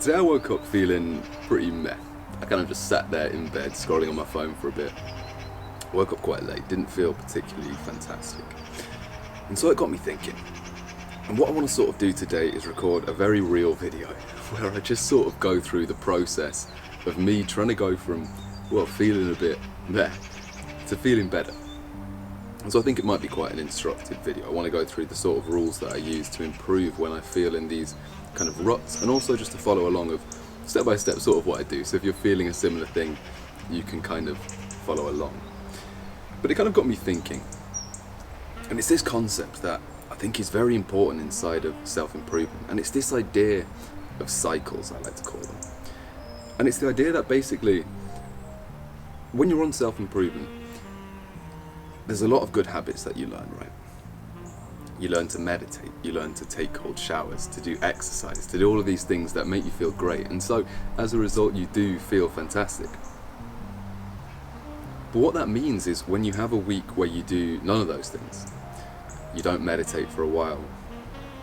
Today I woke up feeling pretty meh. I kind of just sat there in bed scrolling on my phone for a bit. Woke up quite late, didn't feel particularly fantastic. And so it got me thinking. And what I want to sort of do today is record a very real video where I just sort of go through the process of me trying to go from, well, feeling a bit meh to feeling better. And so I think it might be quite an instructive video. I want to go through the sort of rules that I use to improve when I feel in these kind of ruts, and also just to follow along of step by step sort of what I do. So if you're feeling a similar thing, you can kind of follow along. But it kind of got me thinking, and it's this concept that I think is very important inside of self-improvement, and it's this idea of cycles, I like to call them. And it's the idea that basically, when you're on self-improvement, there's a lot of good habits that you learn, right? You learn to meditate, you learn to take cold showers, to do exercise, to do all of these things that make you feel great. And so, as a result, you do feel fantastic. But what that means is when you have a week where you do none of those things, you don't meditate for a while,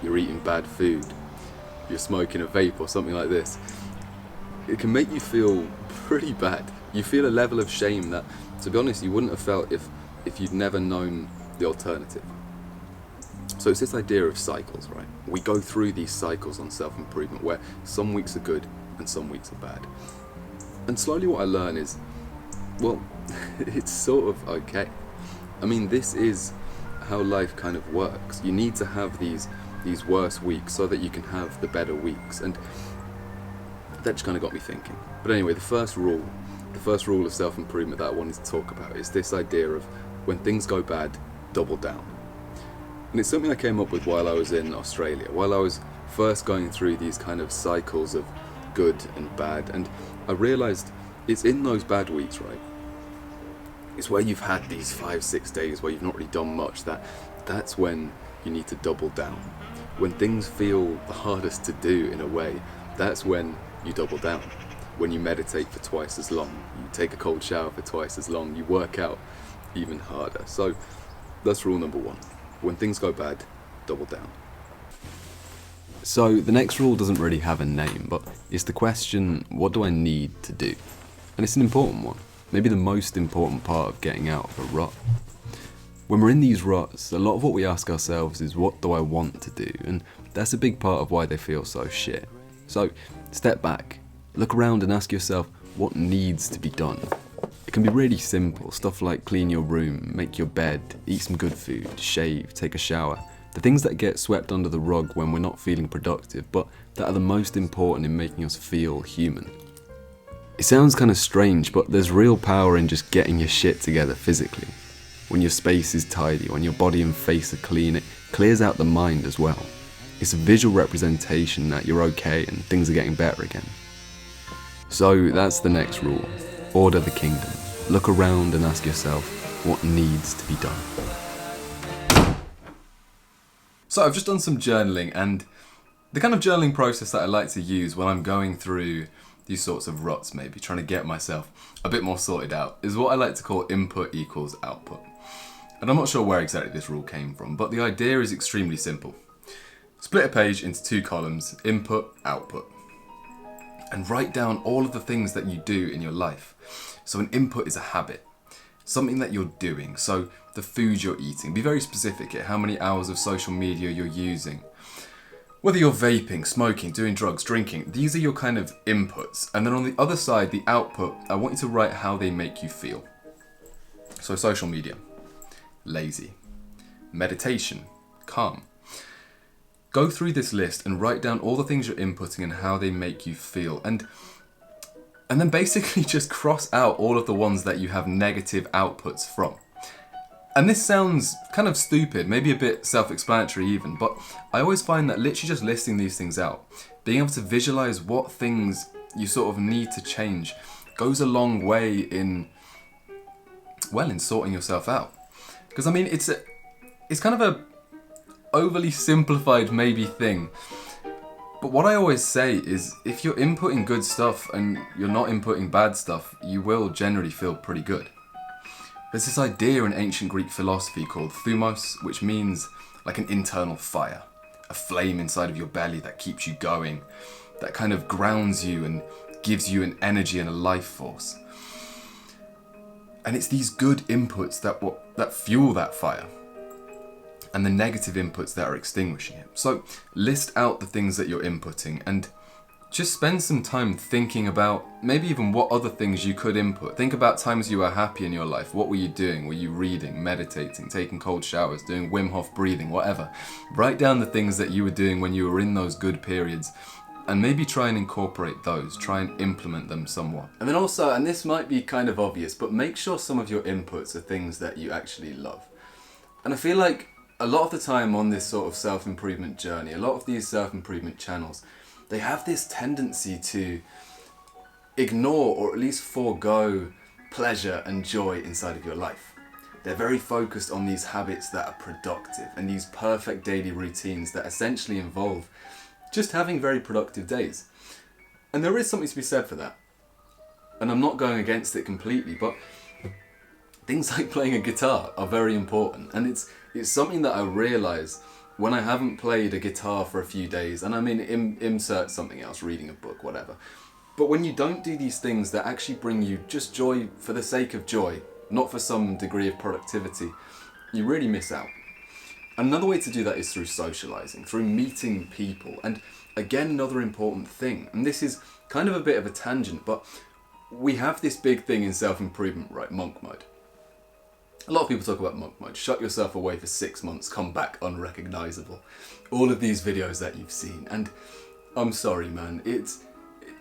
you're eating bad food, you're smoking a vape or something like this, it can make you feel pretty bad. You feel a level of shame that, to be honest, you wouldn't have felt if you'd never known the alternative. So it's this idea of cycles, right? We go through these cycles on self-improvement where some weeks are good and some weeks are bad. And slowly what I learn is, well, it's sort of okay. I mean, this is how life kind of works. You need to have these worse weeks so that you can have the better weeks. And that just kind of got me thinking. But anyway, the first rule of self-improvement that I wanted to talk about is this idea of when things go bad, double down. And it's something I came up with while I was in Australia, while I was first going through these kind of cycles of good and bad, and I realised it's in those bad weeks, right? It's where you've had these 5-6 days where you've not really done much, that's when you need to double down. When things feel the hardest to do in a way, that's when you double down. When you meditate for twice as long, you take a cold shower for twice as long, you work out even harder. So that's rule number one. When things go bad, double down. So the next rule doesn't really have a name, but it's the question, what do I need to do? And it's an important one, maybe the most important part of getting out of a rut. When we're in these ruts, a lot of what we ask ourselves is, what do I want to do? And that's a big part of why they feel so shit. So step back, look around and ask yourself, what needs to be done? It can be really simple, stuff like clean your room, make your bed, eat some good food, shave, take a shower. The things that get swept under the rug when we're not feeling productive, but that are the most important in making us feel human. It sounds kind of strange, but there's real power in just getting your shit together physically. When your space is tidy, when your body and face are clean, it clears out the mind as well. It's a visual representation that you're okay and things are getting better again. So that's the next rule. Order the kingdom. Look around and ask yourself, what needs to be done? So I've just done some journaling, and the kind of journaling process that I like to use when I'm going through these sorts of ruts, maybe trying to get myself a bit more sorted out, is what I like to call input equals output. And I'm not sure where exactly this rule came from, but the idea is extremely simple. Split a page into 2 columns, input, output. And write down all of the things that you do in your life. So an input is a habit, something that you're doing. So the food you're eating, be very specific at how many hours of social media you're using. Whether you're vaping, smoking, doing drugs, drinking, these are your kind of inputs. And then on the other side, the output, I want you to write how they make you feel. So social media, lazy. Meditation, calm. Go through this list and write down all the things you're inputting and how they make you feel. And then basically just cross out all of the ones that you have negative outputs from. And this sounds kind of stupid, maybe a bit self-explanatory even, but I always find that literally just listing these things out, being able to visualize what things you sort of need to change, goes a long way in sorting yourself out. Because I mean, it's kind of a overly simplified maybe thing, but what I always say is, if you're inputting good stuff and you're not inputting bad stuff, you will generally feel pretty good. There's this idea in ancient Greek philosophy called thumos, which means like an internal fire, a flame inside of your belly that keeps you going. that kind of grounds you and gives you an energy and a life force. And it's these good inputs that fuel that fire, and the negative inputs that are extinguishing it. So list out the things that you're inputting and just spend some time thinking about maybe even what other things you could input. Think about times you were happy in your life. What were you doing? Were you reading, meditating, taking cold showers, doing Wim Hof breathing, whatever? Write down the things that you were doing when you were in those good periods, and maybe try and incorporate those, try and implement them somewhat. And then also, and this might be kind of obvious, but make sure some of your inputs are things that you actually love. And I feel like a lot of the time on this sort of self-improvement journey, a lot of these self-improvement channels, they have this tendency to ignore or at least forego pleasure and joy inside of your life. They're very focused on these habits that are productive and these perfect daily routines that essentially involve just having very productive days. And there is something to be said for that. And I'm not going against it completely, but things like playing a guitar are very important. And it's something that I realise when I haven't played a guitar for a few days, and I mean insert something else, reading a book, whatever. But when you don't do these things that actually bring you just joy for the sake of joy, not for some degree of productivity, you really miss out. Another way to do that is through socialising, through meeting people. And again, another important thing, and this is kind of a bit of a tangent, but we have this big thing in self-improvement, right? Monk mode. A lot of people talk about monk mode. Shut yourself away for 6 months, come back unrecognisable. All of these videos that you've seen. And I'm sorry, man,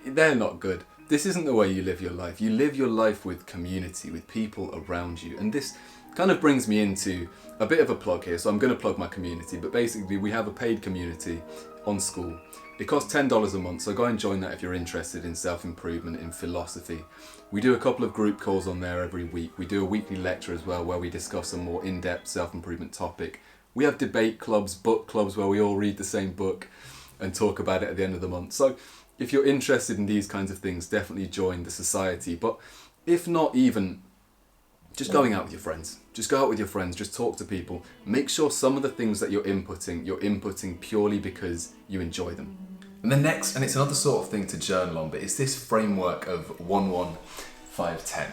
they're not good. This isn't the way you live your life. You live your life with community, with people around you. And this kind of brings me into a bit of a plug here. So I'm going to plug my community, but basically we have a paid community on School. It costs $10 a month, so go and join that if you're interested in self-improvement, in philosophy. We do a couple of group calls on there every week. We do a weekly lecture as well where we discuss a more in-depth self-improvement topic. We have debate clubs, book clubs where we all read the same book and talk about it at the end of the month. So if you're interested in these kinds of things, definitely join the society. But if not even, just going out with your friends. Just go out with your friends, just talk to people. Make sure some of the things that you're inputting purely because you enjoy them. And then next, and it's another sort of thing to journal on, but it's this framework of 1-1-5-10.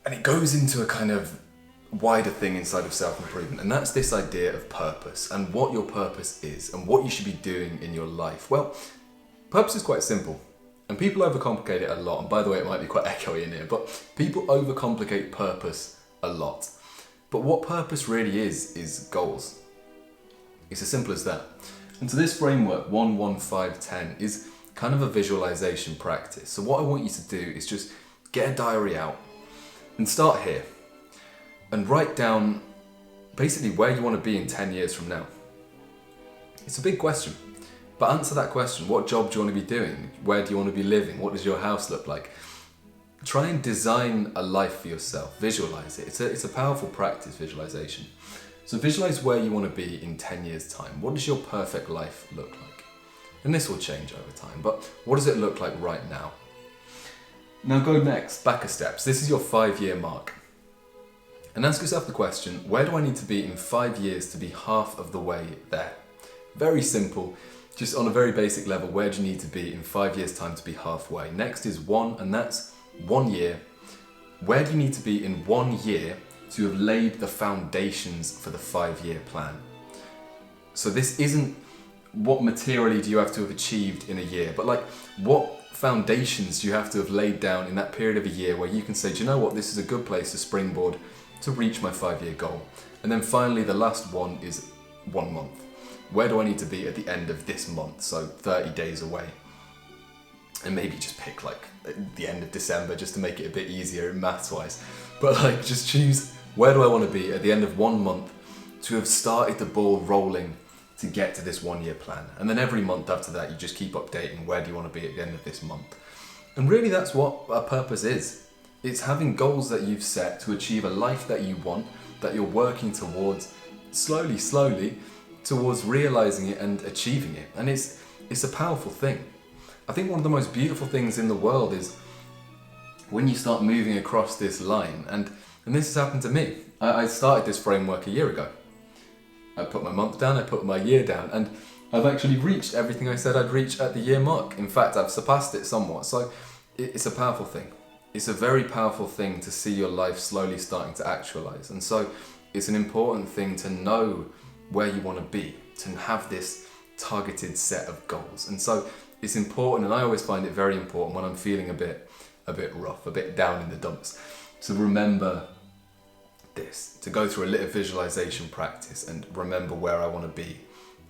And it goes into a kind of wider thing inside of self-improvement, and that's this idea of purpose and what your purpose is and what you should be doing in your life. Well, purpose is quite simple. And people overcomplicate it a lot. And by the way, it might be quite echoey in here, but people overcomplicate purpose a lot. But what purpose really is goals. It's as simple as that. And so this framework, 1-1-5-10, is kind of a visualization practice. So what I want you to do is just get a diary out and start here and write down basically where you want to be in 10 years from now. It's a big question. But answer that question. What job do you want to be doing? Where do you want to be living? What does your house look like? Try and design a life for yourself. Visualize it. It's a powerful practice, visualization. So visualize where you want to be in 10 years' time. What does your perfect life look like? And this will change over time, but what does it look like right now? Now go next, back a step. So this is your 5-year mark. And ask yourself the question, where do I need to be in 5 years to be half of the way there? Very simple. Just on a very basic level, where do you need to be in 5 years' time to be halfway? Next is 1, and that's 1 year. Where do you need to be in 1 year to have laid the foundations for the 5-year plan? So this isn't what materially do you have to have achieved in a year, but like what foundations do you have to have laid down in that period of a year where you can say, do you know what, this is a good place to springboard to reach my 5-year goal. And then finally, the last one is 1 month. Where do I need to be at the end of this month? So 30 days away. And maybe just pick like the end of December just to make it a bit easier maths wise. But like just choose where do I want to be at the end of 1 month to have started the ball rolling to get to this 1 year plan. And then every month after that, you just keep updating where do you want to be at the end of this month. And really that's what a purpose is. It's having goals that you've set to achieve a life that you want, that you're working towards slowly, towards realizing it and achieving it. And it's a powerful thing. I think one of the most beautiful things in the world is when you start moving across this line, and this has happened to me. I started this framework a year ago. I put my month down, I put my year down, and I've actually reached everything I said I'd reach at the year mark. In fact, I've surpassed it somewhat. So it's a powerful thing. It's a very powerful thing to see your life slowly starting to actualize. And so it's an important thing to know where you want to be, to have this targeted set of goals. And so it's important, and I always find it very important when I'm feeling a bit rough, a bit down in the dumps, to remember this, to go through a little visualization practice and remember where I want to be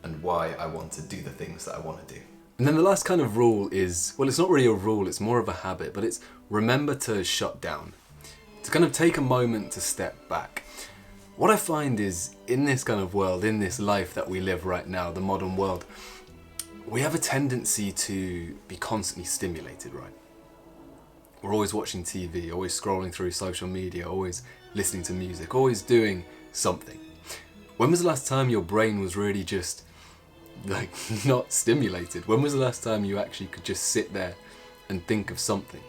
and why I want to do the things that I want to do. And then the last kind of rule is, well, it's not really a rule, it's more of a habit, but it's remember to shut down, to kind of take a moment to step back. What I find is, in this kind of world, in this life that we live right now, the modern world, we have a tendency to be constantly stimulated, right? We're always watching TV, always scrolling through social media, always listening to music, always doing something. When was the last time your brain was really just like not stimulated? When was the last time you actually could just sit there and think of something?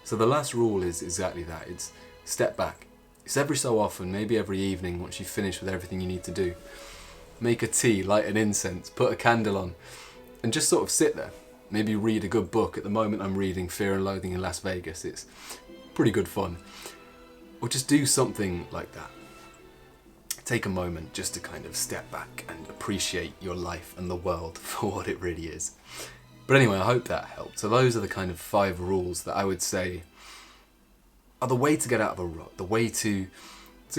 So the last rule is exactly that. It's step back. It's every so often, maybe every evening, once you've finished with everything you need to do, make a tea, light an incense, put a candle on, and just sort of sit there. Maybe read a good book. At the moment I'm reading Fear and Loathing in Las Vegas. It's pretty good fun. Or just do something like that. Take a moment just to kind of step back and appreciate your life and the world for what it really is. But anyway, I hope that helped. So those are the kind of 5 rules that I would say are the way to get out of a rut, the way to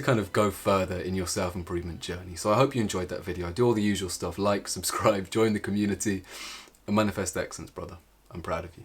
kind of go further in your self-improvement journey. So I hope you enjoyed that video. I do all the usual stuff, like, subscribe, join the community, and manifest excellence, brother. I'm proud of you.